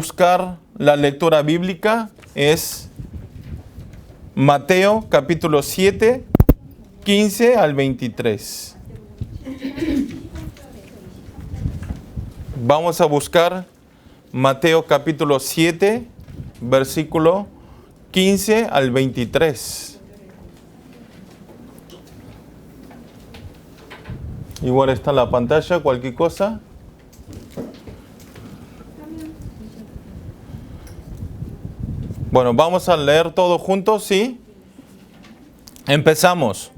Buscar la lectura bíblica es Mateo capítulo 7, 15 al 23. Vamos a buscar Mateo capítulo 7, versículo 15 al 23. Igual está en la pantalla, cualquier cosa. Bueno, vamos a leer todo juntos, ¿sí? Empezamos.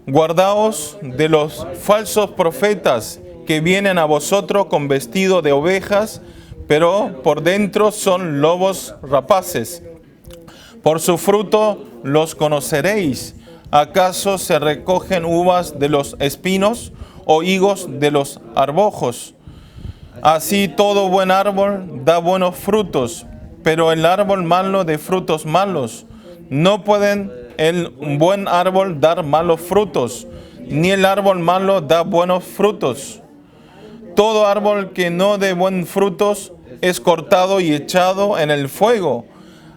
Guardaos de los falsos profetas que vienen a vosotros con vestido de ovejas, pero por dentro son lobos rapaces. Por su fruto los conoceréis. ¿Acaso se recogen uvas de los espinos o higos de los arbojos? Así todo buen árbol da buenos frutos, pero el árbol malo de frutos malos. No pueden el buen árbol dar malos frutos, ni el árbol malo da buenos frutos. Todo árbol que no dé buenos frutos es cortado y echado en el fuego.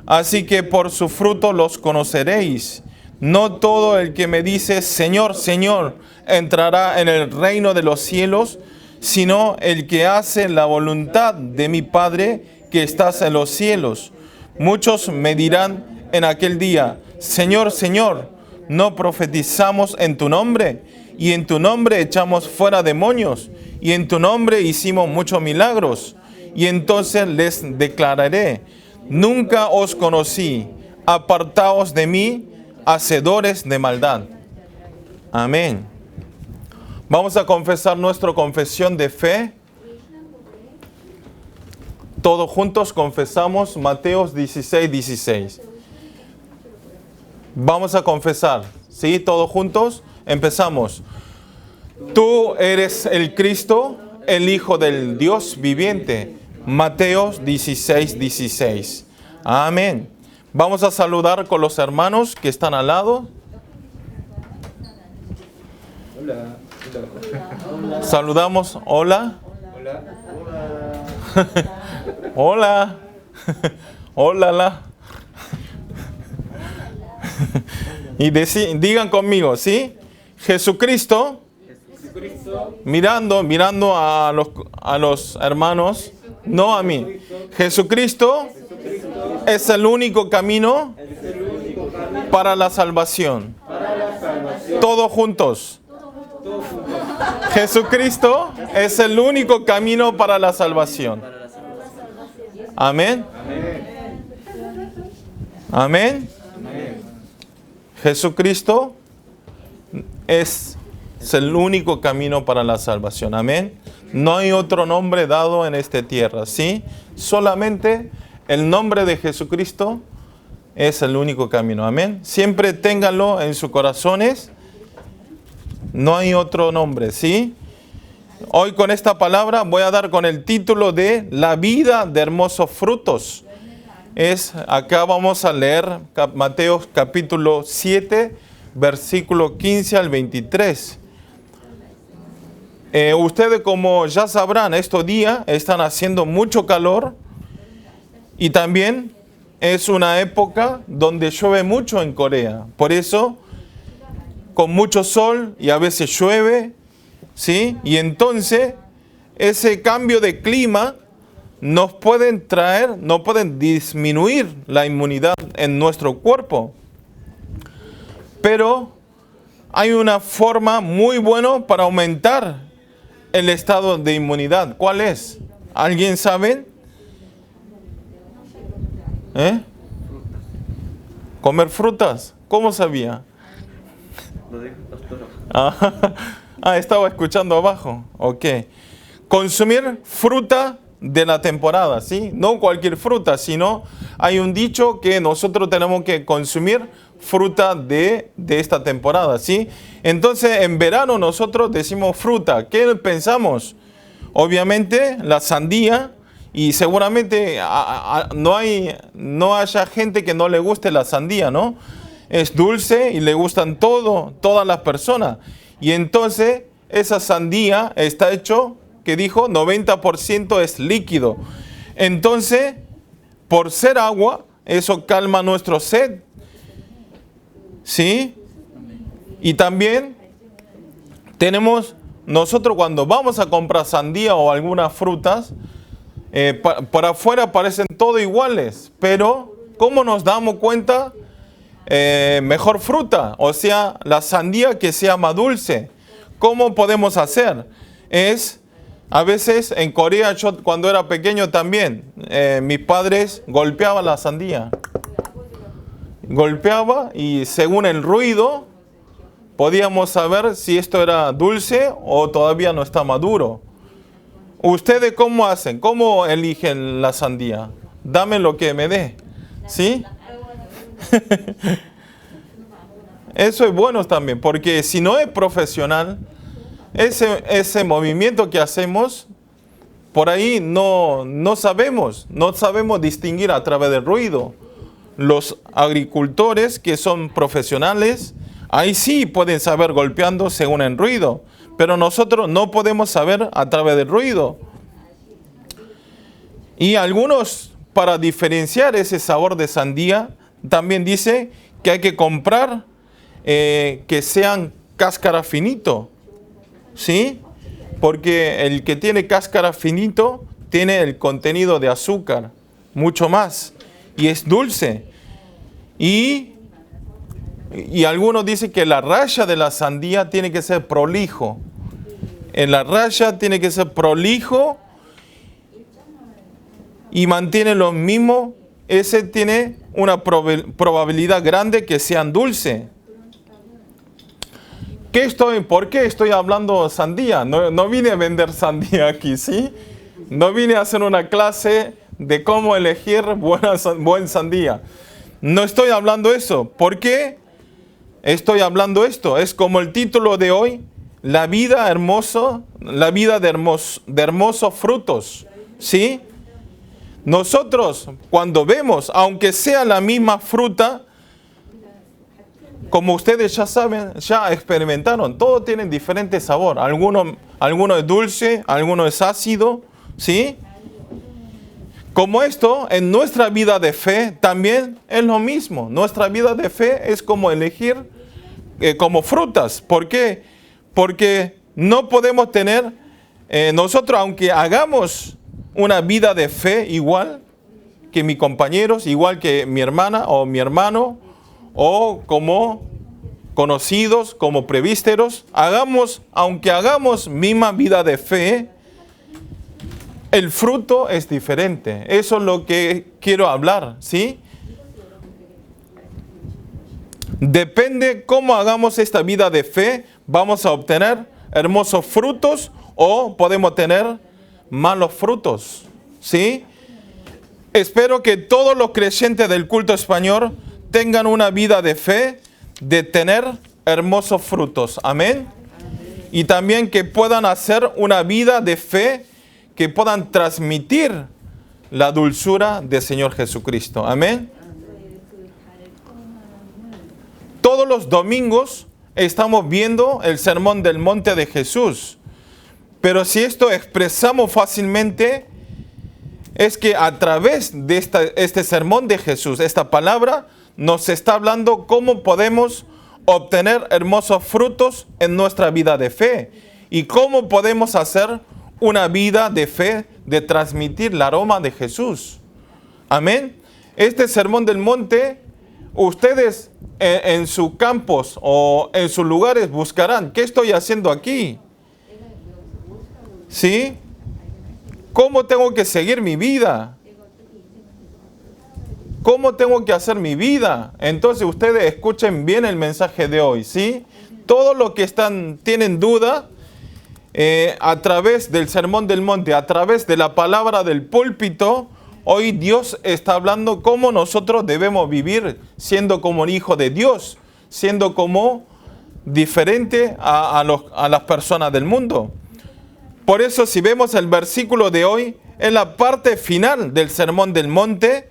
Así que por su fruto los conoceréis. No todo el que me dice, Señor, Señor, entrará en el reino de los cielos, sino el que hace la voluntad de mi Padre que estás en los cielos. Muchos me dirán en aquel día, Señor, Señor, ¿no profetizamos en tu nombre? Y en tu nombre echamos fuera demonios, y en tu nombre hicimos muchos milagros. Y entonces les declararé, nunca os conocí, apartaos de mí, hacedores de maldad. Amén. Vamos a confesar nuestra confesión de fe. Todos juntos confesamos Mateo 16, 16. Vamos a confesar, ¿sí? Todos juntos empezamos. Tú eres el Cristo, el Hijo del Dios viviente. Mateo 16, 16. Amén. Vamos a saludar con los hermanos que están al lado. Hola. Saludamos, hola. Hola. Hola. Hola. Y digan conmigo, ¿sí? Jesucristo, mirando a los hermanos, no a mí. Jesucristo es el único camino para la salvación. Todos juntos. Jesucristo es el único camino para la salvación. Amén. Amén. Jesucristo es el único camino para la salvación. Amén. No hay otro nombre dado en esta tierra, ¿sí? Solamente el nombre de Jesucristo es el único camino. Amén. Siempre ténganlo en sus corazones. No hay otro nombre, ¿sí? Hoy con esta palabra voy a dar con el título de La vida de hermosos frutos. Acá vamos a leer Mateo capítulo 7, versículo 15 al 23. Ustedes, como ya sabrán, estos días están haciendo mucho calor y también es una época donde llueve mucho en Corea. Por eso, con mucho sol y a veces llueve, ¿sí? Y entonces, ese cambio de clima nos pueden disminuir la inmunidad en nuestro cuerpo. Pero hay una forma muy buena para aumentar el estado de inmunidad. ¿Cuál es? ¿Alguien sabe? ¿Comer frutas? ¿Cómo sabía? Estaba escuchando abajo. Ok. Consumir fruta de la temporada, ¿sí? No cualquier fruta, sino hay un dicho que nosotros tenemos que consumir fruta de esta temporada, ¿sí? Entonces, en verano nosotros decimos fruta. ¿Qué pensamos? Obviamente, la sandía. Y seguramente no haya gente que no le guste la sandía, ¿no? Es dulce y le gustan todas las personas. Y entonces esa sandía está hecho, que dijo, 90% es líquido. Entonces, por ser agua, eso calma nuestro sed. ¿Sí? Y también tenemos, nosotros cuando vamos a comprar sandía o algunas frutas, por afuera parecen todos iguales, pero ¿cómo nos damos cuenta? Mejor fruta, o sea, la sandía que sea más dulce. ¿Cómo podemos hacer? A veces en Corea, yo cuando era pequeño también, mis padres golpeaban la sandía. Golpeaba y según el ruido podíamos saber si esto era dulce o todavía no está maduro. ¿Ustedes cómo hacen? ¿Cómo eligen la sandía? Dame lo que me dé. ¿Sí? Eso es bueno también, porque si no es profesional, ese movimiento que hacemos, por ahí no sabemos distinguir a través del ruido. Los agricultores que son profesionales, ahí sí pueden saber golpeando según el ruido, pero nosotros no podemos saber a través del ruido. Y algunos, para diferenciar ese sabor de sandía, también dice que hay que comprar que sean cáscara finito, ¿sí? Porque el que tiene cáscara finito tiene el contenido de azúcar, mucho más, y es dulce. Y algunos dicen que la raya de la sandía tiene que ser prolijo. En la raya tiene que ser prolijo y mantiene lo mismo. Ese tiene una probabilidad grande que sean dulces. ¿Por qué estoy hablando sandía? No vine a vender sandía aquí, ¿sí? No vine a hacer una clase de cómo elegir buena sandía. No estoy hablando eso. ¿Por qué estoy hablando esto? Es como el título de hoy, la vida de hermosos frutos, ¿sí? Nosotros cuando vemos, aunque sea la misma fruta, como ustedes ya saben, ya experimentaron, todos tienen diferente sabor. Alguno es dulce, alguno es ácido, ¿sí? Como esto, en nuestra vida de fe también es lo mismo. Nuestra vida de fe es como elegir como frutas. ¿Por qué? Porque no podemos tener, nosotros aunque hagamos una vida de fe igual que mis compañeros, igual que mi hermana o mi hermano, o como conocidos, como presbíteros, aunque hagamos misma vida de fe, el fruto es diferente. Eso es lo que quiero hablar, ¿sí? Depende cómo hagamos esta vida de fe, vamos a obtener hermosos frutos o podemos tener malos frutos, ¿sí? Espero que todos los creyentes del culto español tengan una vida de fe, de tener hermosos frutos. Amén. Y también que puedan hacer una vida de fe, que puedan transmitir la dulzura del Señor Jesucristo. Amén. Todos los domingos estamos viendo el Sermón del Monte de Jesús. Pero si esto expresamos fácilmente, es que a través de este sermón de Jesús, esta palabra, nos está hablando cómo podemos obtener hermosos frutos en nuestra vida de fe y cómo podemos hacer una vida de fe de transmitir el aroma de Jesús. Amén. Este sermón del monte, ustedes en sus campos o en sus lugares buscarán, ¿qué estoy haciendo aquí? ¿Sí? ¿Cómo tengo que seguir mi vida? ¿Cómo tengo que hacer mi vida? Entonces ustedes escuchen bien el mensaje de hoy, ¿sí? Todos los que tienen duda, a través del Sermón del Monte, a través de la palabra del púlpito, hoy Dios está hablando cómo nosotros debemos vivir siendo como el Hijo de Dios, siendo como diferente a las personas del mundo. Por eso si vemos el versículo de hoy, es la parte final del Sermón del Monte,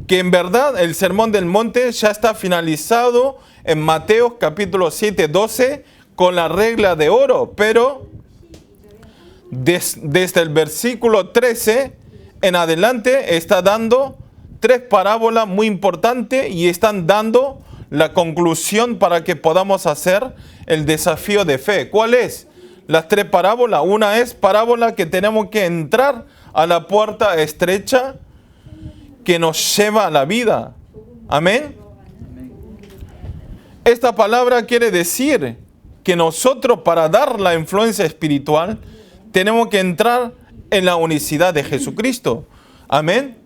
que en verdad el Sermón del Monte ya está finalizado en Mateo capítulo 7, 12 con la regla de oro, pero desde el versículo 13 en adelante está dando 3 parábolas muy importantes y están dando la conclusión para que podamos hacer el desafío de fe. ¿Cuál es? Las 3 parábolas. Una es parábola que tenemos que entrar a la puerta estrecha que nos lleva a la vida. Amén. Esta palabra quiere decir que nosotros, para dar la influencia espiritual, tenemos que entrar en la unicidad de Jesucristo. Amén.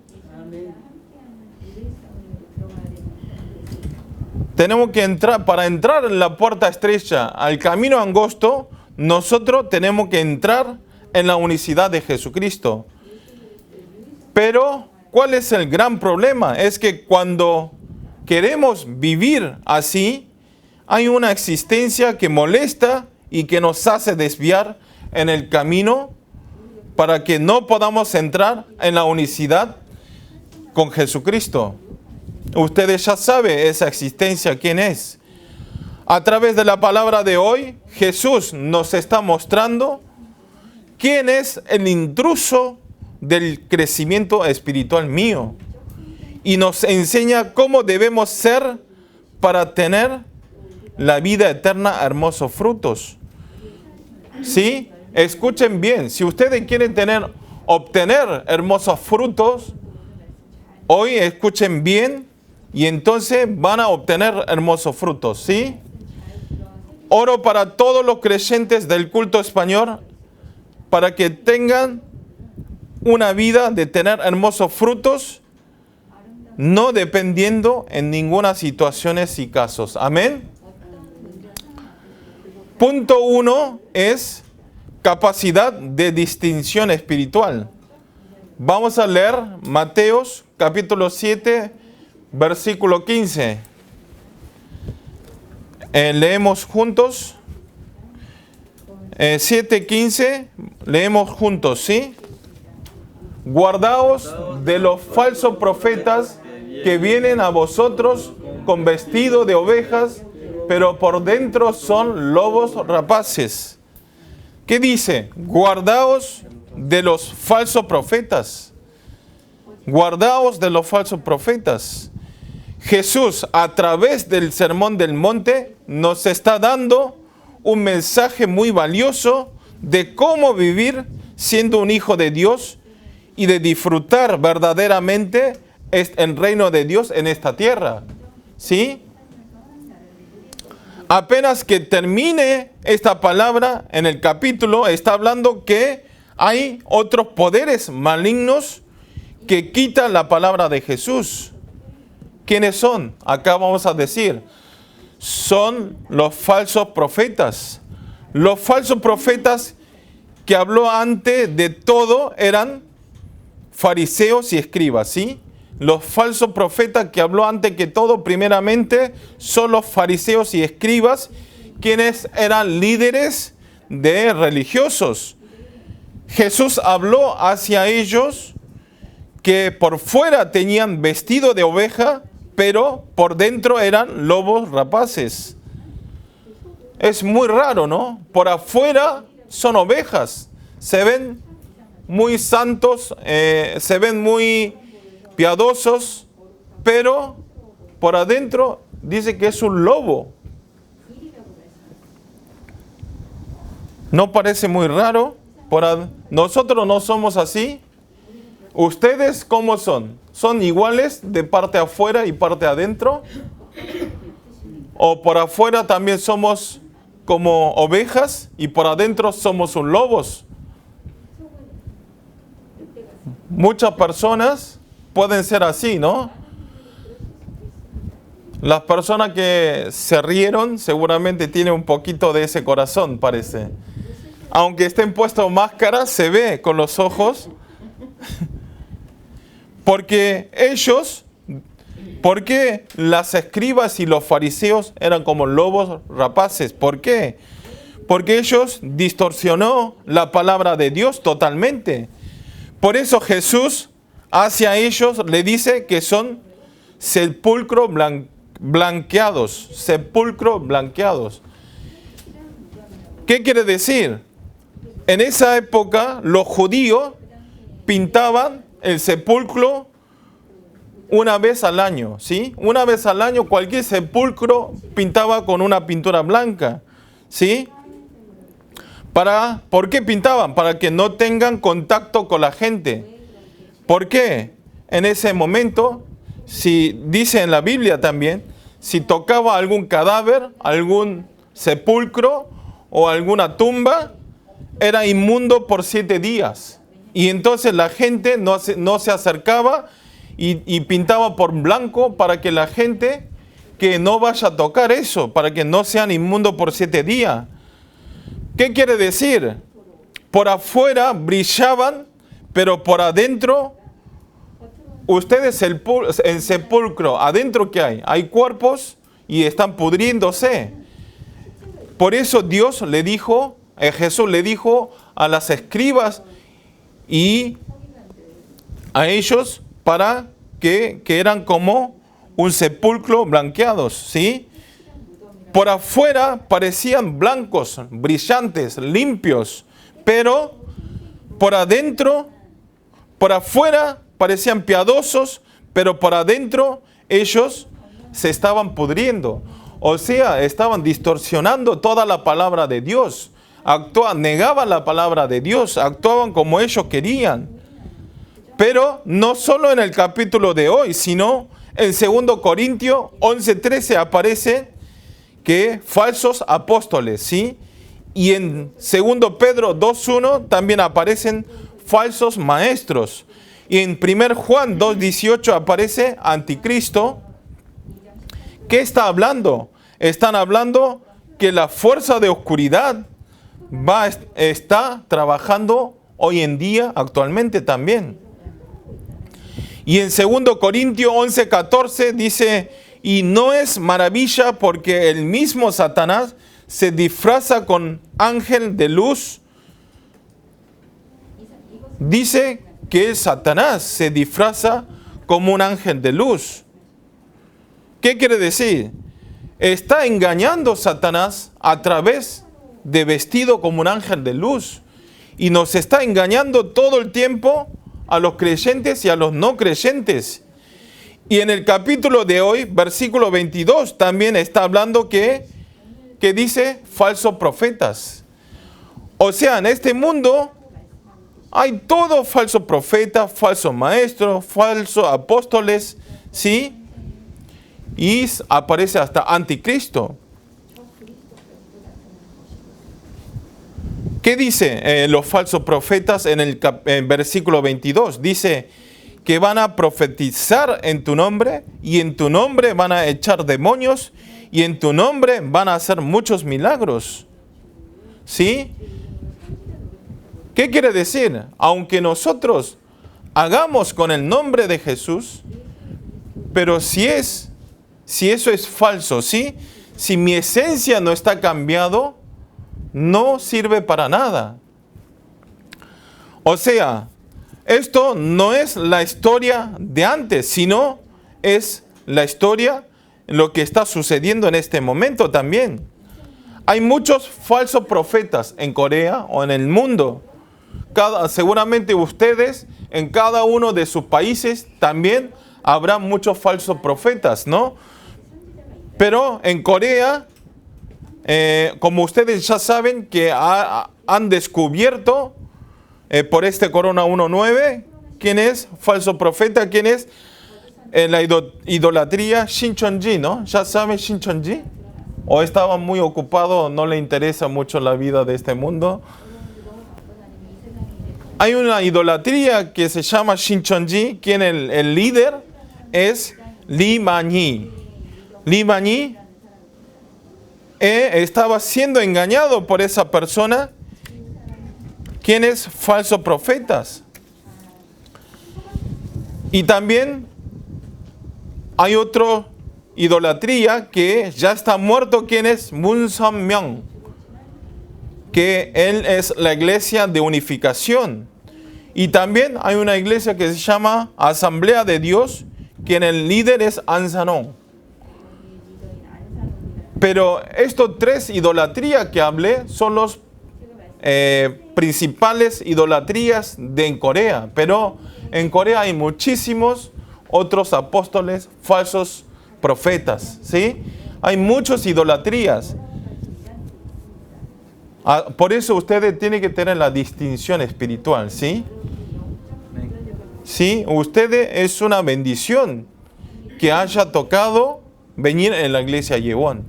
Tenemos que entrar, para entrar en la puerta estrecha, al camino angosto, nosotros tenemos que entrar en la unicidad de Jesucristo. Pero, ¿cuál es el gran problema? Es que cuando queremos vivir así, hay una existencia que molesta y que nos hace desviar en el camino para que no podamos entrar en la unicidad con Jesucristo. Ustedes ya saben esa existencia, ¿quién es? A través de la palabra de hoy, Jesús nos está mostrando quién es el intruso del crecimiento espiritual mío. Y nos enseña cómo debemos ser para tener la vida eterna, hermosos frutos. ¿Sí? Escuchen bien, si ustedes quieren obtener hermosos frutos, hoy escuchen bien y entonces van a obtener hermosos frutos, ¿sí? Oro para todos los creyentes del culto español para que tengan una vida de tener hermosos frutos, no dependiendo en ninguna situación y casos. Amén. Punto 1 es capacidad de distinción espiritual. Vamos a leer Mateos capítulo 7, versículo 15. Leemos juntos. 7:15, leemos juntos, ¿sí? Guardaos de los falsos profetas que vienen a vosotros con vestido de ovejas, pero por dentro son lobos rapaces. ¿Qué dice? Guardaos de los falsos profetas. Guardaos de los falsos profetas. Jesús, a través del Sermón del Monte, nos está dando un mensaje muy valioso de cómo vivir siendo un hijo de Dios y de disfrutar verdaderamente el reino de Dios en esta tierra. ¿Sí? Apenas que termine esta palabra en el capítulo, está hablando que hay otros poderes malignos que quitan la palabra de Jesús. ¿Quiénes son? Acá vamos a decir, son los falsos profetas. Los falsos profetas que habló antes de todo eran fariseos y escribas, ¿sí? Los falsos profetas que habló antes que todo, primeramente, son los fariseos y escribas, quienes eran líderes de religiosos. Jesús habló hacia ellos que por fuera tenían vestido de oveja, pero por dentro eran lobos rapaces. Es muy raro, ¿no? Por afuera son ovejas, se ven muy santos, se ven muy piadosos, pero por adentro dice que es un lobo. ¿No parece muy raro? Nosotros no somos así. ¿Ustedes cómo son? ¿Son iguales de parte afuera y parte adentro? ¿O por afuera también somos como ovejas y por adentro somos un lobos? Muchas personas pueden ser así, ¿no? Las personas que se rieron seguramente tienen un poquito de ese corazón, parece. Aunque estén puestos máscaras, se ve con los ojos. Porque las escribas y los fariseos eran como lobos rapaces. ¿Por qué? Porque ellos distorsionó la palabra de Dios totalmente. Por eso Jesús hacia ellos le dice que son sepulcros blanqueados. Sepulcros blanqueados. ¿Qué quiere decir? En esa época los judíos pintaban el sepulcro una vez al año, ¿sí? Una vez al año cualquier sepulcro pintaba con una pintura blanca, ¿sí? ¿Por qué pintaban? Para que no tengan contacto con la gente. ¿Por qué? En ese momento, si dice en la Biblia también, si tocaba algún cadáver, algún sepulcro o alguna tumba, era inmundo por 7 días. Y entonces la gente no se acercaba y pintaba por blanco para que la gente que no vaya a tocar eso, para que no sean inmundos por 7 días. ¿Qué quiere decir? Por afuera brillaban, pero por adentro, ustedes el sepulcro, adentro ¿qué hay? Hay cuerpos y están pudriéndose. Por eso Dios le dijo, Jesús le dijo a las escribas y a ellos para que eran como un sepulcro blanqueados, ¿sí? Por afuera parecían blancos, brillantes, limpios, pero por adentro, por afuera parecían piadosos, pero por adentro ellos se estaban pudriendo. O sea, estaban distorsionando toda la palabra de Dios. Negaban la palabra de Dios, actuaban como ellos querían. Pero no solo en el capítulo de hoy, sino en 2 Corintios 11:13 aparece que falsos apóstoles, ¿sí? Y en 2 Pedro 2:1 también aparecen falsos maestros. Y en 1 Juan 2:18 aparece anticristo. ¿Qué está hablando? Están hablando que la fuerza de oscuridad está trabajando hoy en día, actualmente también. Y en 2 Corintios 11:14 dice, y no es maravilla porque el mismo Satanás se disfraza con ángel de luz. Dice que Satanás se disfraza como un ángel de luz. ¿Qué quiere decir? Está engañando Satanás a través de vestido como un ángel de luz. Y nos está engañando todo el tiempo a los creyentes y a los no creyentes. Y en el capítulo de hoy, versículo 22, también está hablando que dice falsos profetas. O sea, en este mundo hay todo falsos profetas, falsos maestros, falsos apóstoles, ¿sí? Y aparece hasta anticristo. ¿Qué dice los falsos profetas en el versículo 22? Dice que van a profetizar en tu nombre y en tu nombre van a echar demonios y en tu nombre van a hacer muchos milagros. ¿Sí? ¿Qué quiere decir? Aunque nosotros hagamos con el nombre de Jesús, pero si eso es falso, ¿sí? Si mi esencia no está cambiado, no sirve para nada. O sea, esto no es la historia de antes, sino es la historia, lo que está sucediendo en este momento también. Hay muchos falsos profetas en Corea o en el mundo. Seguramente ustedes, en cada uno de sus países, también habrá muchos falsos profetas, ¿no? Pero en Corea, como ustedes ya saben que han descubierto por este Corona 19, ¿quién es falso profeta? ¿Quién es? La idolatría Shincheonji, ¿no? ¿Ya saben Shincheonji? ¿O estaba muy ocupado, no le interesa mucho la vida de este mundo? Hay una idolatría que se llama Shincheonji, quien el líder es Lee Man-hee. Lee Man-hee estaba siendo engañado por esa persona, quienes falsos profetas. Y también hay otra idolatría que ya está muerto, quien es Moon Sam-myung, que él es la iglesia de unificación. Y también hay una iglesia que se llama Asamblea de Dios, quien el líder es An Sanong. Pero estos 3 idolatrías que hablé son los principales idolatrías en Corea. Pero en Corea hay muchísimos otros apóstoles, falsos profetas, ¿sí? Hay muchas idolatrías. Por eso ustedes tienen que tener la distinción espiritual, ¿sí? Sí, ustedes es una bendición que haya tocado venir en la iglesia Yewon.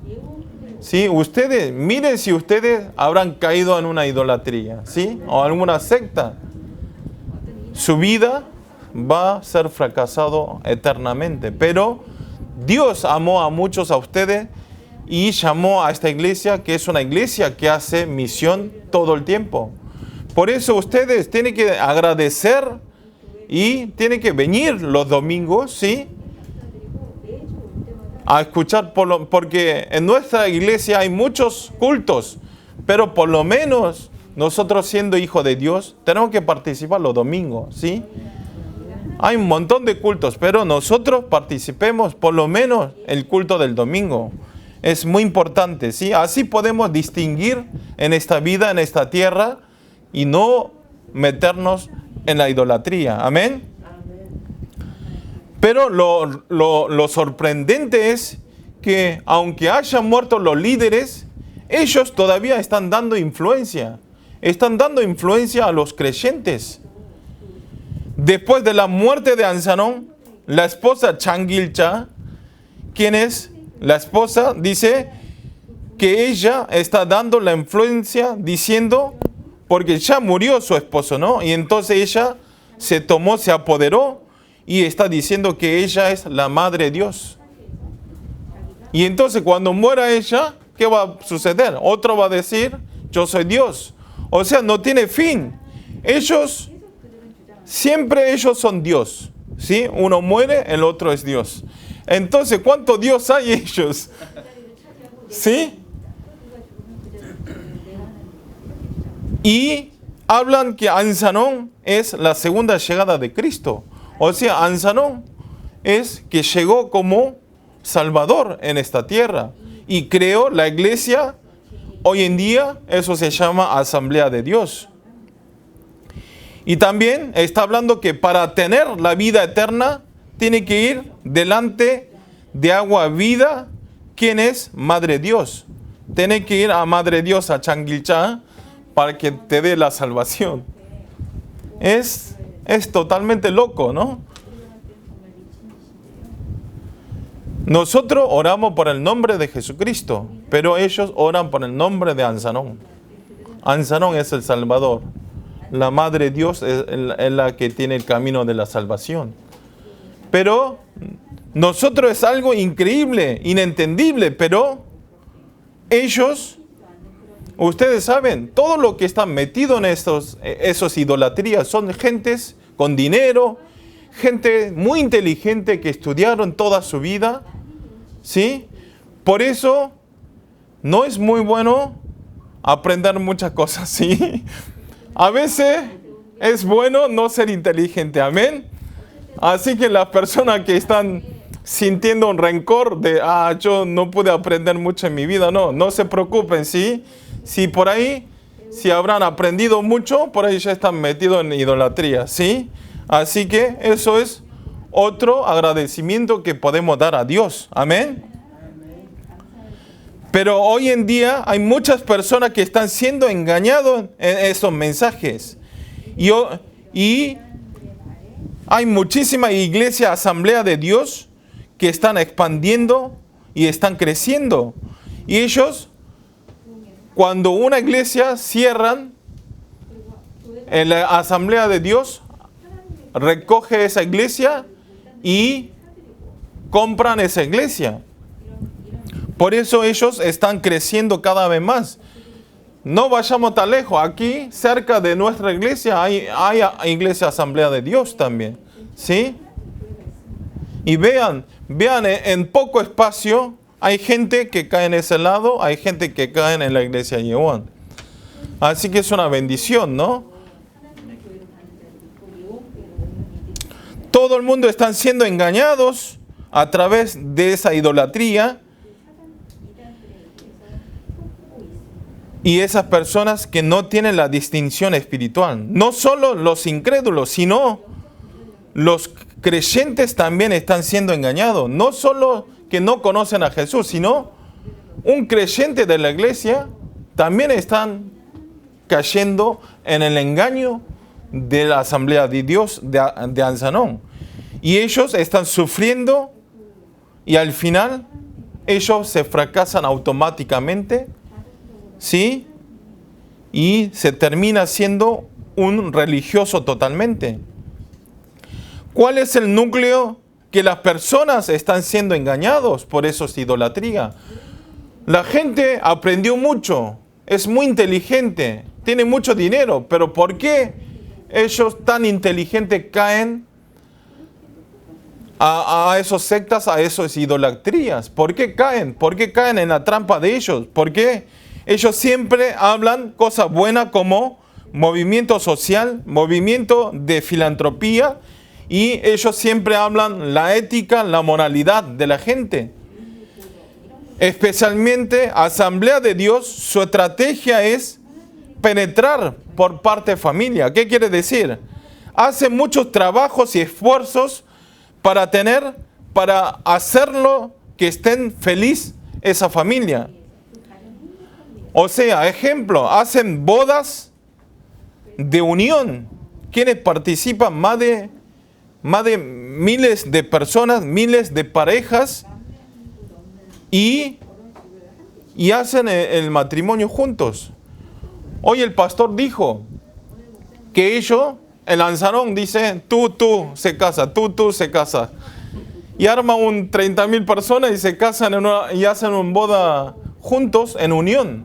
Sí, ustedes, miren si ustedes habrán caído en una idolatría, ¿sí? O alguna secta. Su vida va a ser fracasado eternamente. Pero Dios amó a muchos a ustedes y llamó a esta iglesia, que es una iglesia que hace misión todo el tiempo. Por eso ustedes tienen que agradecer y tienen que venir los domingos, ¿sí? A escuchar, porque en nuestra iglesia hay muchos cultos, pero por lo menos nosotros siendo hijos de Dios tenemos que participar los domingos, ¿sí? Hay un montón de cultos, pero nosotros participemos por lo menos el culto del domingo. Es muy importante, ¿sí? Así podemos distinguir en esta vida, en esta tierra, y no meternos en la idolatría. Amén. Pero lo sorprendente es que aunque hayan muerto los líderes, ellos todavía están dando influencia. Están dando influencia a los creyentes. Después de la muerte de Ansanón, la esposa Chang Il-cha, quien es la esposa, dice que ella está dando la influencia diciendo, porque ya murió su esposo, ¿no? Y entonces ella se apoderó y está diciendo que ella es la madre de Dios. Y entonces cuando muera ella, ¿qué va a suceder? Otro va a decir, yo soy Dios. O sea, no tiene fin. Siempre ellos son Dios, ¿sí? Uno muere, el otro es Dios. Entonces, ¿cuántos Dios hay ellos? ¿Sí? Y hablan que Ansanón es la segunda llegada de Cristo. O sea, Ansanón es que llegó como Salvador en esta tierra y creó la iglesia. Hoy en día eso se llama Asamblea de Dios. Y también está hablando que para tener la vida eterna tiene que ir delante de agua vida, quien es Madre Dios. Tiene que ir a Madre Dios, a Chang Il-cha, para que te dé la salvación. Es totalmente loco, ¿no? Nosotros oramos por el nombre de Jesucristo, pero ellos oran por el nombre de Ansanón. Ansanón es el Salvador. La Madre Dios es la que tiene el camino de la salvación. Pero nosotros es algo increíble, inentendible, pero ellos, ustedes saben, todo lo que están metidos en esos idolatrías son gentes con dinero, gente muy inteligente que estudiaron toda su vida, ¿sí? Por eso no es muy bueno aprender muchas cosas, ¿sí? A veces es bueno no ser inteligente, amén. Así que las personas que están sintiendo un rencor de, yo no pude aprender mucho en mi vida, no se preocupen, ¿sí? Si por ahí, si habrán aprendido mucho, por ahí ya están metidos en idolatría, ¿sí? Así que eso es otro agradecimiento que podemos dar a Dios, amén. Pero hoy en día hay muchas personas que están siendo engañados en esos mensajes. Y hay muchísimas iglesias, asamblea de Dios, que están expandiendo y están creciendo. Y ellos, cuando una iglesia cierran, en la asamblea de Dios, recoge esa iglesia y compran esa iglesia. Por eso ellos están creciendo cada vez más. No vayamos tan lejos. Aquí, cerca de nuestra iglesia, hay iglesia Asamblea de Dios también. ¿Sí? Y vean, en poco espacio hay gente que cae en ese lado, hay gente que cae en la iglesia Yewon. Así que es una bendición, ¿no? Todo el mundo está siendo engañados a través de esa idolatría. y esas personas que no tienen la distinción espiritual. No solo los incrédulos, sino los creyentes también están siendo engañados. No solo que no conocen a Jesús, sino un creyente de la iglesia también están cayendo en el engaño de la Asamblea de Dios de Ansanón. Y ellos están sufriendo y al final ellos se fracasan automáticamente, ¿sí? Y se termina siendo un religioso totalmente. ¿Cuál es el núcleo? Que las personas están siendo engañados, por eso es idolatría. La gente aprendió mucho, es muy inteligente, tiene mucho dinero, pero ¿por qué ellos tan inteligentes caen a esos sectas, a esas idolatrías? ¿Por qué caen? ¿Por qué caen en la trampa de ellos? ¿Por qué ellos siempre hablan cosas buenas como movimiento social, movimiento de filantropía, y ellos siempre hablan la ética, la moralidad de la gente? Especialmente Asamblea de Dios, su estrategia es penetrar por parte de familia. ¿Qué quiere decir? Hacen muchos trabajos y esfuerzos para hacerlo que estén feliz esa familia. O sea, ejemplo, hacen bodas de unión. Quienes participan, más de miles de personas, miles de parejas, y hacen el matrimonio juntos. Hoy el pastor dijo que ellos, el Ansanón dice, tú se casa, tú se casa. Y arma 30,000 personas y se casan y hacen una boda juntos en unión.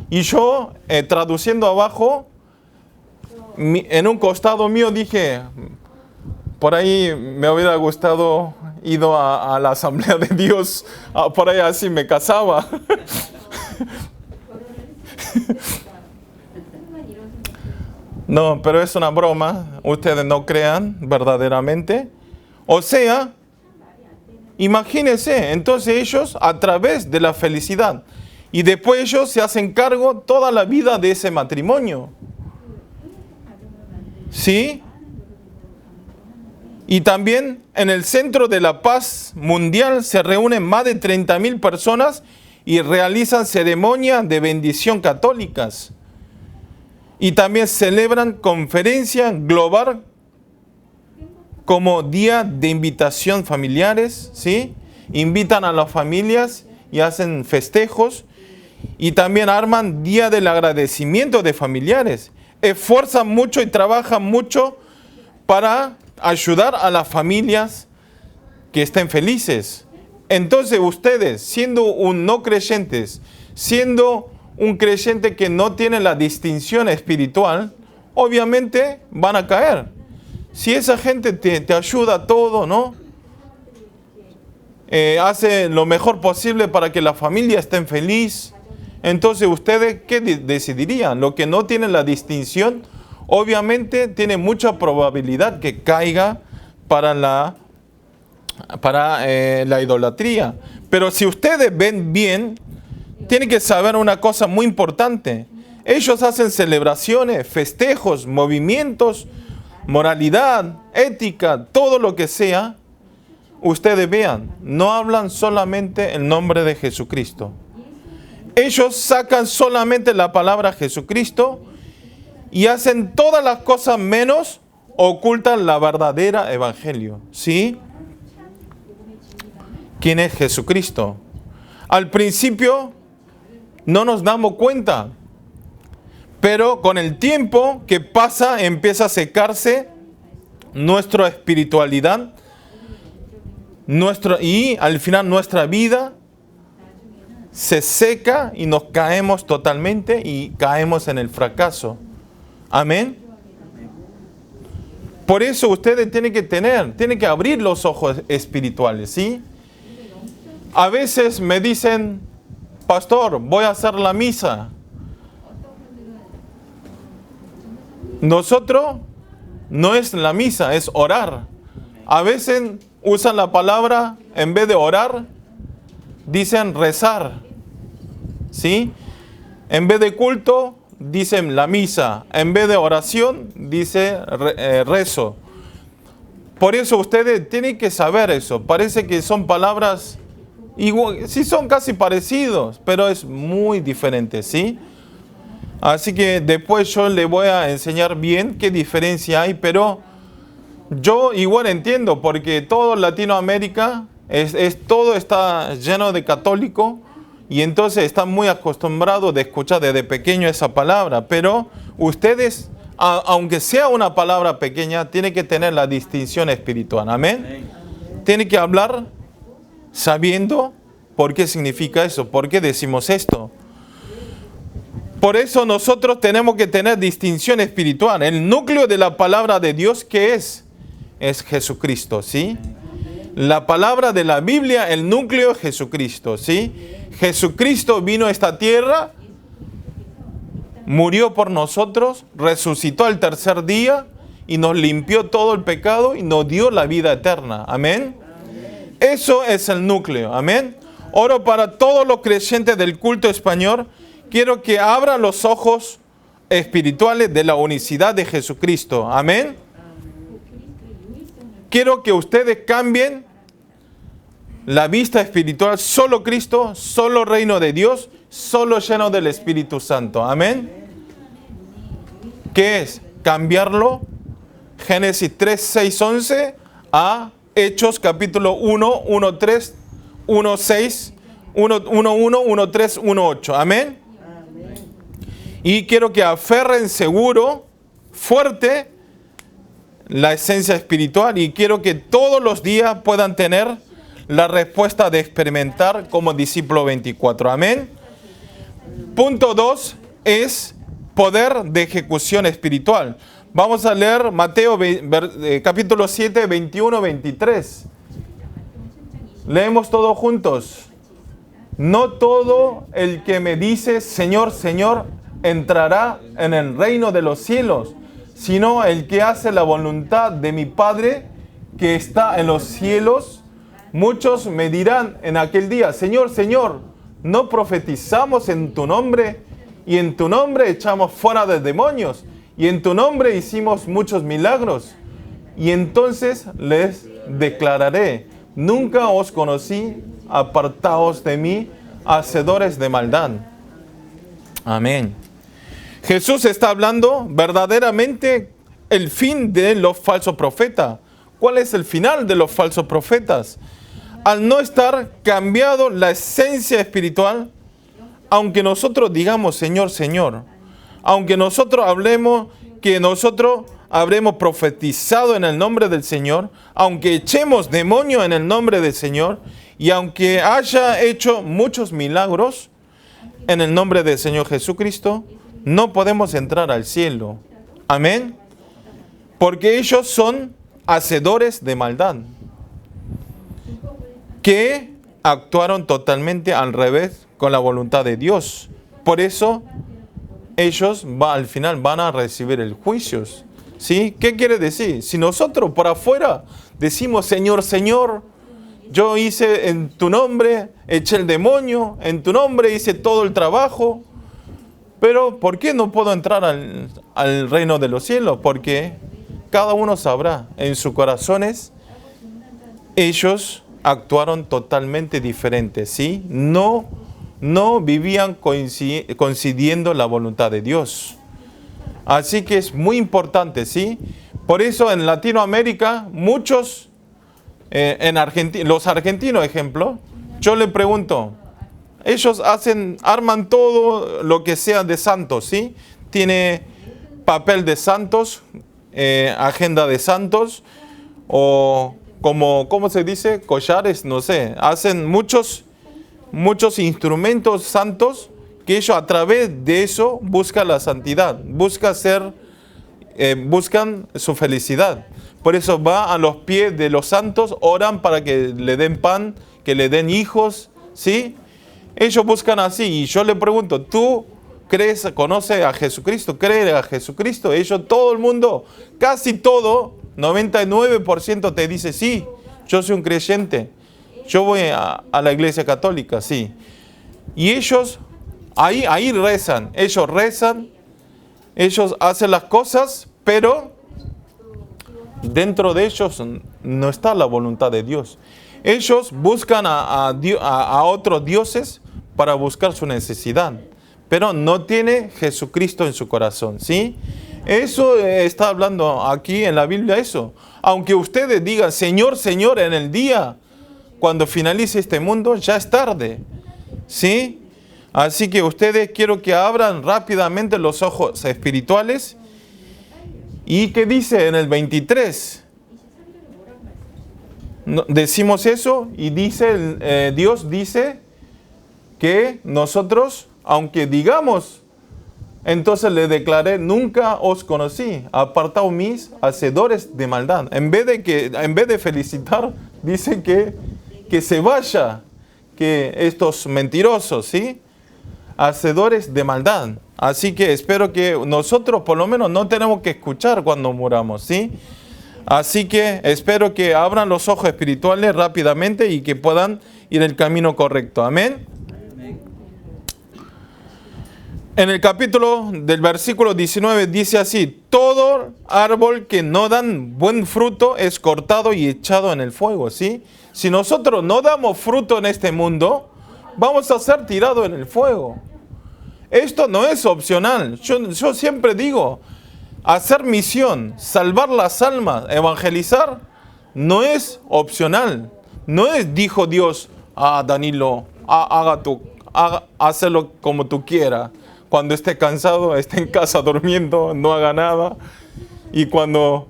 Y yo, traduciendo abajo, en un costado mío dije, por ahí me hubiera gustado ido a la Asamblea de Dios, por ahí así me casaba. No, pero es una broma, ustedes no crean verdaderamente. O sea, imagínense, entonces ellos a través de la felicidad, y después ellos se hacen cargo toda la vida de ese matrimonio. ¿Sí? Y también en el Centro de la Paz Mundial se reúnen más de 30,000 personas y realizan ceremonias de bendición católicas. Y también celebran conferencia global como día de invitación familiares, ¿sí? Invitan a las familias y hacen festejos. Y también arman día del agradecimiento de familiares. Esfuerzan mucho y trabajan mucho para ayudar a las familias que estén felices. Entonces ustedes, siendo un no creyentes, siendo un creyente que no tiene la distinción espiritual, obviamente van a caer. Si esa gente te ayuda a todo, ¿no? Hace lo mejor posible para que la familia esté feliz, entonces ustedes, ¿qué decidirían? Lo que no tiene la distinción, obviamente tiene mucha probabilidad que caiga para la idolatría. Pero si ustedes ven bien, tienen que saber una cosa muy importante. Ellos hacen celebraciones, festejos, movimientos, moralidad, ética, todo lo que sea. Ustedes vean, no hablan solamente el nombre de Jesucristo. Ellos sacan solamente la palabra Jesucristo y hacen todas las cosas menos ocultan la verdadera evangelio. ¿Sí? ¿Quién es Jesucristo? Al principio no nos damos cuenta, pero con el tiempo que pasa empieza a secarse nuestra espiritualidad, y al final nuestra vida se seca y nos caemos totalmente y caemos en el fracaso. Amén. Por eso ustedes tienen que abrir los ojos espirituales, ¿sí? A veces me dicen, pastor, voy a hacer la misa. Nosotros no es la misa, es orar. A veces usan la palabra, en vez de orar, dicen rezar. ¿Sí? En vez de culto, dicen la misa. En vez de oración, dice rezo. Por eso ustedes tienen que saber eso. Parece que son palabras igual, sí son casi parecidos, pero es muy diferente, ¿sí? Así que después yo le voy a enseñar bien qué diferencia hay, pero yo igual entiendo, porque todo Latinoamérica, todo está lleno de católicos, y entonces están muy acostumbrados de escuchar desde pequeño esa palabra, pero ustedes, aunque sea una palabra pequeña, tienen que tener la distinción espiritual, amén. Tienen que hablar sabiendo por qué significa eso, por qué decimos esto. Por eso nosotros tenemos que tener distinción espiritual. El núcleo de la palabra de Dios, ¿qué es? Es Jesucristo, ¿sí? La palabra de la Biblia, el núcleo es Jesucristo, ¿sí? Jesucristo vino a esta tierra, murió por nosotros, resucitó al tercer día y nos limpió todo el pecado y nos dio la vida eterna. Amén. Eso es el núcleo. Amén. Oro para todos los creyentes del culto español. Quiero que abran los ojos espirituales de la unicidad de Jesucristo. Amén. Quiero que ustedes cambien la vista espiritual. Solo Cristo, solo reino de Dios, solo lleno del Espíritu Santo. Amén. ¿Qué es? Cambiarlo. Génesis 3, 6, 11 a Hechos capítulo 1, 1, 3, 1, 6, 1, 1, 1, 1, 3, 1, 8. Amén. Y quiero que aferren seguro, fuerte, la esencia espiritual. Y quiero que todos los días puedan tener la respuesta de experimentar como discípulo 24. Amén. Punto 2 es poder de ejecución espiritual. Vamos a leer Mateo capítulo 7, 21, 23. Leemos todos juntos. No todo el que me dice Señor, Señor, entrará en el reino de los cielos, sino el que hace la voluntad de mi Padre que está en los cielos. Muchos me dirán en aquel día, Señor, Señor, ¿no profetizamos en tu nombre? Y en tu nombre echamos fuera de demonios. Y en tu nombre hicimos muchos milagros. Y entonces les declararé, nunca os conocí, apartaos de mí, hacedores de maldad. Amén. Jesús está hablando verdaderamente el fin de los falsos profetas. ¿Cuál es el final de los falsos profetas? Al no estar cambiado la esencia espiritual, aunque nosotros digamos Señor, Señor, aunque nosotros hablemos que nosotros habremos profetizado en el nombre del Señor, aunque echemos demonios en el nombre del Señor, y aunque haya hecho muchos milagros en el nombre del Señor Jesucristo, no podemos entrar al cielo. Amén. Porque ellos son hacedores de maldad, que actuaron totalmente al revés con la voluntad de Dios. Por eso ellos al final van a recibir el juicio. ¿Sí? ¿Qué quiere decir? Si nosotros por afuera decimos Señor, Señor, yo hice en tu nombre, eché el demonio, en tu nombre hice todo el trabajo, pero ¿por qué no puedo entrar al reino de los cielos? Porque cada uno sabrá en sus corazones, ellos actuaron totalmente diferentes, ¿sí? No vivían coincidiendo la voluntad de Dios. Así que es muy importante, ¿sí? Por eso en Latinoamérica, muchos, en Argentina, los argentinos, ejemplo, yo le pregunto, ellos arman todo lo que sea de santos, ¿sí? Tiene papel de santos, agenda de santos, o ¿cómo se dice? Collares, no sé. Hacen muchos instrumentos santos que ellos a través de eso buscan la santidad, buscan su felicidad. Por eso va a los pies de los santos, oran para que le den pan, que le den hijos, ¿sí? Ellos buscan así. Y yo le pregunto, ¿tú conoces a Jesucristo? ¿Crees a Jesucristo? Ellos, todo el mundo, casi todo, 99% te dice, sí, yo soy un creyente. Yo voy a la iglesia católica, sí. Y ellos Ahí rezan. Ellos hacen las cosas, pero dentro de ellos no está la voluntad de Dios. Ellos buscan a otros dioses para buscar su necesidad, pero no tiene Jesucristo en su corazón, ¿sí? Eso está hablando aquí en la Biblia, eso. Aunque ustedes digan, Señor, Señor, en el día, cuando finalice este mundo, ya es tarde, ¿sí? Así que ustedes quiero que abran rápidamente los ojos espirituales. ¿Y qué dice en el 23? Decimos eso y dice Dios dice que nosotros, aunque digamos, entonces le declaré, nunca os conocí, apartaos mis hacedores de maldad. En vez de felicitar, dice que se vaya, que estos mentirosos, ¿sí? Hacedores de maldad. Así que espero que nosotros por lo menos no tenemos que escuchar cuando muramos, ¿sí? Así que espero que abran los ojos espirituales rápidamente y que puedan ir el camino correcto. Amén. En el capítulo del versículo 19 dice así: todo árbol que no dan buen fruto es cortado y echado en el fuego, ¿sí? Si nosotros no damos fruto en este mundo, vamos a ser tirados en el fuego. Esto no es opcional. Yo siempre digo, hacer misión, salvar las almas, evangelizar, no es opcional. No es, dijo Dios, Danilo, hazlo como tú quieras. Cuando esté cansado, esté en casa durmiendo, no haga nada. Y cuando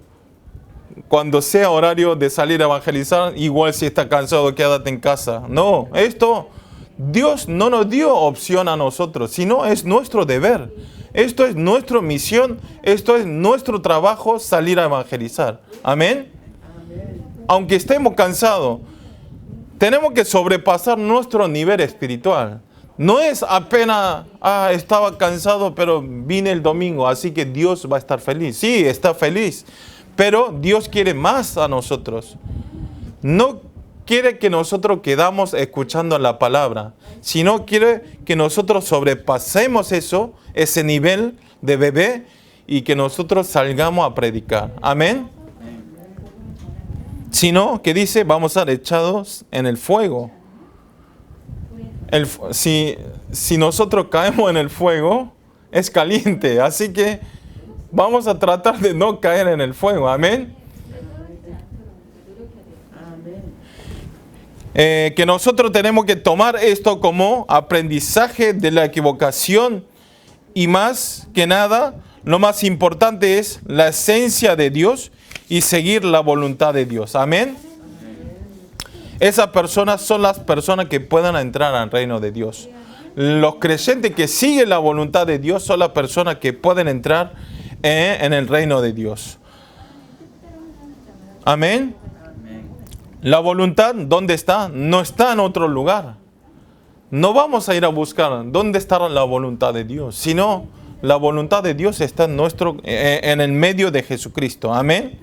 sea horario de salir a evangelizar, igual si está cansado, quédate en casa. No, esto Dios no nos dio opción a nosotros, sino es nuestro deber. Esto es nuestra misión, esto es nuestro trabajo, salir a evangelizar. Amén. Aunque estemos cansados, tenemos que sobrepasar nuestro nivel espiritual. No es apenas, estaba cansado, pero vine el domingo, así que Dios va a estar feliz. Sí, está feliz, pero Dios quiere más a nosotros. No quiere que nosotros quedamos escuchando la palabra, sino quiere que nosotros sobrepasemos ese nivel de bebé y que nosotros salgamos a predicar. Amén. Sino que dice, vamos a ser echados en el fuego. Si nosotros caemos en el fuego, es caliente. Así que vamos a tratar de no caer en el fuego. Amén. Que nosotros tenemos que tomar esto como aprendizaje de la equivocación. Y más que nada, lo más importante es la esencia de Dios y seguir la voluntad de Dios. Amén. Esas personas son las personas que puedan entrar al reino de Dios. Los creyentes que siguen la voluntad de Dios son las personas que pueden entrar en el reino de Dios. Amén. La voluntad, ¿dónde está? No está en otro lugar. No vamos a ir a buscar dónde está la voluntad de Dios, sino la voluntad de Dios está en el medio de Jesucristo. Amén.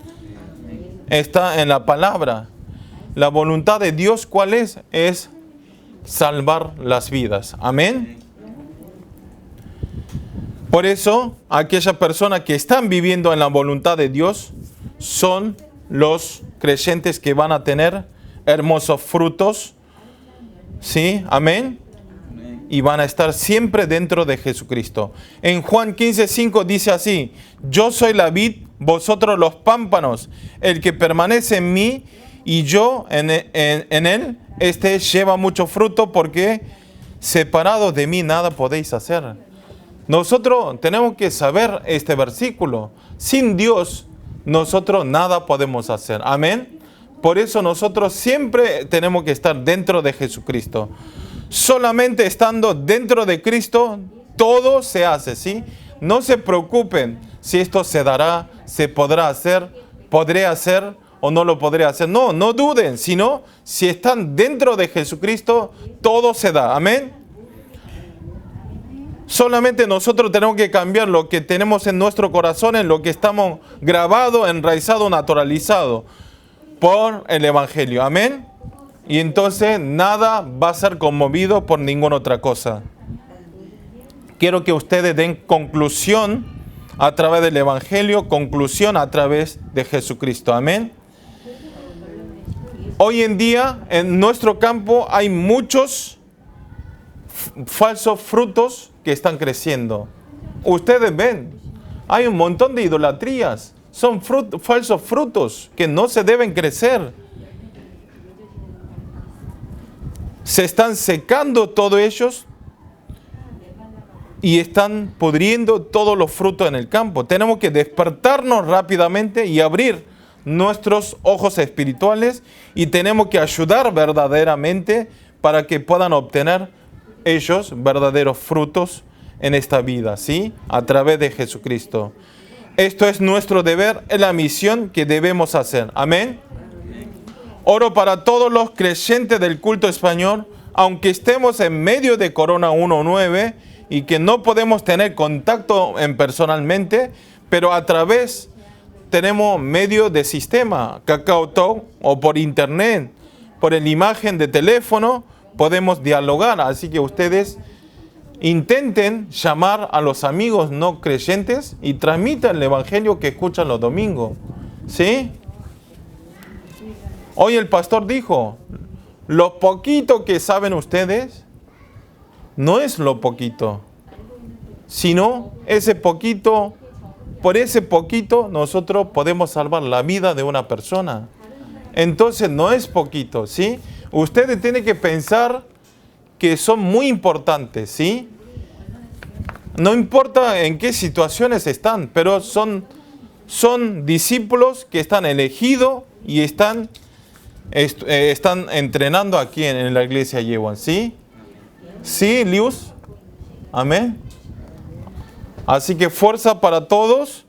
Está en la palabra. La voluntad de Dios, ¿cuál es? Es salvar las vidas. Amén. Por eso, aquellas personas que están viviendo en la voluntad de Dios son los creyentes que van a tener hermosos frutos. ¿Sí? Amén. Y van a estar siempre dentro de Jesucristo. En Juan 15:5 dice así: yo soy la vid, vosotros los pámpanos. El que permanece en mí y yo en él, este lleva mucho fruto, porque separados de mí nada podéis hacer. Nosotros tenemos que saber este versículo. Sin Dios, nosotros nada podemos hacer. Amén. Por eso nosotros siempre tenemos que estar dentro de Jesucristo. Solamente estando dentro de Cristo, todo se hace, ¿sí? No se preocupen si esto se dará, se podrá hacer, podré hacer o no lo podré hacer. No duden, sino si están dentro de Jesucristo, todo se da. Amén. Solamente nosotros tenemos que cambiar lo que tenemos en nuestro corazón, en lo que estamos grabados, enraizados, naturalizados por el Evangelio. Amén. Y entonces nada va a ser conmovido por ninguna otra cosa. quiero que ustedes den conclusión a través del Evangelio, conclusión a través de Jesucristo. Amén. Hoy en día en nuestro campo hay muchos falsos frutos que están creciendo. Ustedes ven, hay un montón de idolatrías. Son falsos frutos que no se deben crecer. Se están secando todos ellos y están pudriendo todos los frutos en el campo. Tenemos que despertarnos rápidamente y abrir nuestros ojos espirituales y tenemos que ayudar verdaderamente para que puedan obtener ellos verdaderos frutos en esta vida, ¿sí? A través de Jesucristo. Esto es nuestro deber, es la misión que debemos hacer. Amén. Oro para todos los creyentes del culto español, aunque estemos en medio de Corona 19 y que no podemos tener contacto personalmente, pero a través tenemos medio de sistema, KakaoTalk o por internet, por la imagen de teléfono, podemos dialogar. Así que ustedes intenten llamar a los amigos no creyentes y transmitan el evangelio que escuchan los domingos. ¿Sí? Hoy el pastor dijo, lo poquito que saben ustedes no es lo poquito, sino ese poquito, por ese poquito nosotros podemos salvar la vida de una persona. Entonces no es poquito, ¿sí? Ustedes tienen que pensar que son muy importantes, ¿sí? No importa en qué situaciones están, pero son discípulos que están elegidos y están entrenando aquí en la iglesia Yewan, ¿sí? ¿Sí, Lius? Amén. Así que fuerza para todos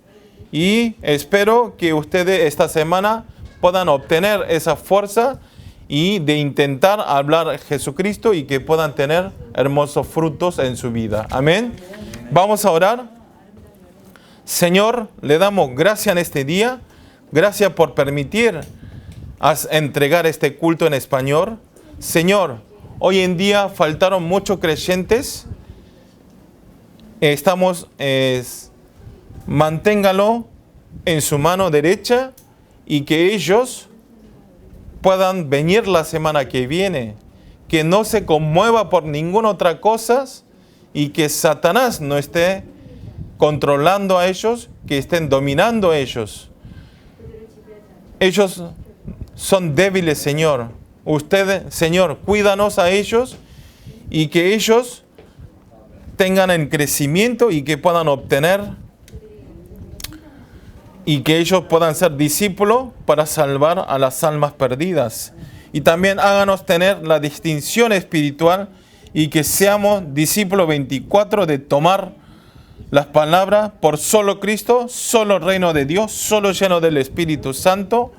y espero que ustedes esta semana puedan obtener esa fuerza y de intentar hablar Jesucristo y que puedan tener hermosos frutos en su vida. Amén. Vamos a orar. Señor, le damos gracias en este día. Gracias por permitir entregar este culto en español. Señor, hoy en día faltaron muchos creyentes. Manténgalo en su mano derecha y que ellos puedan venir la semana que viene, que no se conmueva por ninguna otra cosa y que Satanás no esté controlando a ellos, que estén dominando a ellos. Ellos son débiles, Señor. Usted, Señor, cuídanos a ellos y que ellos tengan el crecimiento y que puedan obtener y que ellos puedan ser discípulos para salvar a las almas perdidas. Y también háganos tener la distinción espiritual y que seamos discípulos 24 de tomar las palabras por solo Cristo, solo reino de Dios, solo lleno del Espíritu Santo,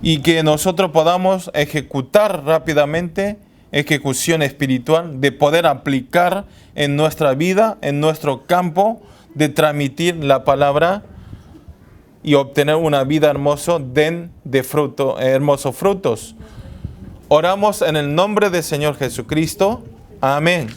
y que nosotros podamos ejecutar rápidamente, ejecución espiritual, de poder aplicar en nuestra vida, en nuestro campo, de transmitir la palabra y obtener una vida hermosa, de hermosos frutos. Oramos en el nombre del Señor Jesucristo. Amén.